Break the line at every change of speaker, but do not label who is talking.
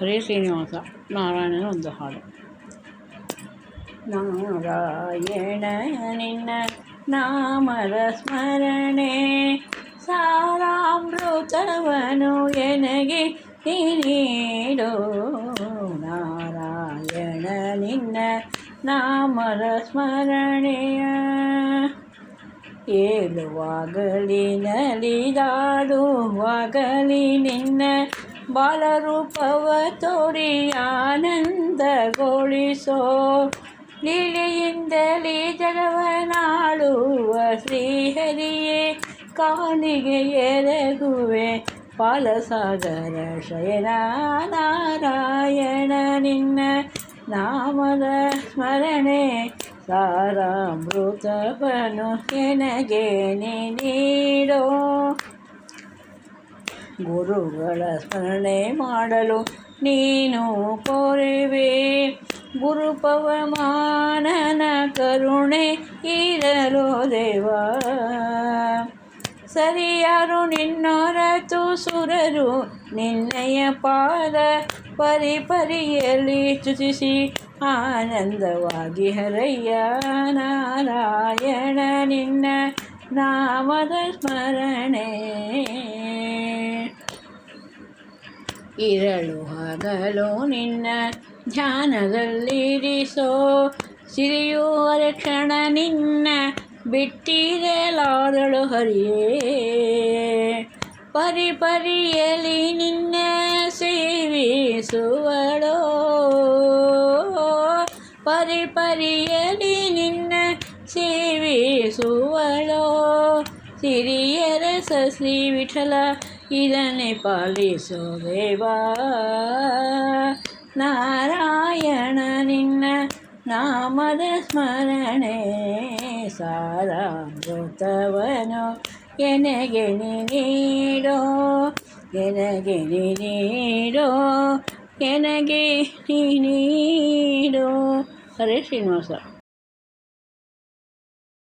ಹರೇ ಶ್ರೀನಿವಾಸ ನಾರಾಯಣನ ಒಂದು ಹಾಡು. ನಾರಾಯಣ ನಿನ್ನ ನಾಮದ ಸ್ಮರಣೆ ಸಾರಾಮೃತವನು ಎನಗೆ ನೀಡು. ನಾರಾಯಣ ನಿನ್ನ ನಾಮದ ಸ್ಮರಣೆಯ ಏಳುವಾಗಲಿ ನಲಿದಾಡುವಾಗಲಿ ನಿನ್ನ ಬಾಲರೂಪವ ತೋರಿ ಆನಂದಗೊಳಿಸೋ. ಲೀಲೆಯಿಂದಲೇ ಜಗವನಾಳುವ ಶ್ರೀಹರಿಯೇ ಕಾಲಿಗೆ ಎರಗುವೆ ಪಾಲಸಾಗರ ಶಯನ. ನಾರಾಯಣ ನಿನ್ನ ನಾಮದ ಸ್ಮರಣೆ ಸಾರಾಮೃತವನು ಎನಗೆ ನೀಡೋ. ಗುರುಗಳ ಸ್ಮರಣೆ ಮಾಡಲು ನೀನು ಕೋರುವೆ ಗುರುಪವಮಾನನ ಕರುಣೆ ಇರಲು ದೇವ. ಸರಿಯಾರು ನಿನ್ನೊರತು ಸುರರು ನಿನ್ನಯ ಪಾದ ಪರಿಪರಿಯಲ್ಲಿ ಸ್ತುತಿಸಿ ಆನಂದವಾಗಿ ಹರಯ್ಯ. ನಾರಾಯಣ ನಿನ್ನ ನಾಮದ ಸ್ಮರಣೆ ಇರಳು ಹಗಲು ನಿನ್ನ ಧ್ಯಾನದಲ್ಲಿರಿಸೋ. ಸಿರಿಯುವ ಕ್ಷಣ ನಿನ್ನ ಬಿಟ್ಟಿರಲಾದಳು ಹರಿಯೇ. ಪರಿಪರಿಯಲಿ ನಿನ್ನ ಸೇವಿಸುವಳೋ. ಪರಿಪರಿಯಲಿ ನಿನ್ನ ಸೇವಿಸುವಳೋ. ಸಿರಿಯರಸ ಶ್ರೀ ವಿಠಲ ಇದನ್ನೇ ಪಾಲಿಸೋ ದೇವಾ. ನಾರಾಯಣ ನಿನ್ನ ನಾಮದ ಸ್ಮರಣೆ ಸಾರಾಮೃತವನು ಎನಗೆ ನೀಡೋ. ಎನಗೆ ನೀಡೋ ಎನಗೆ ನೀಡೋ. ಹರೇ ಶ್ರೀನಿವಾಸ.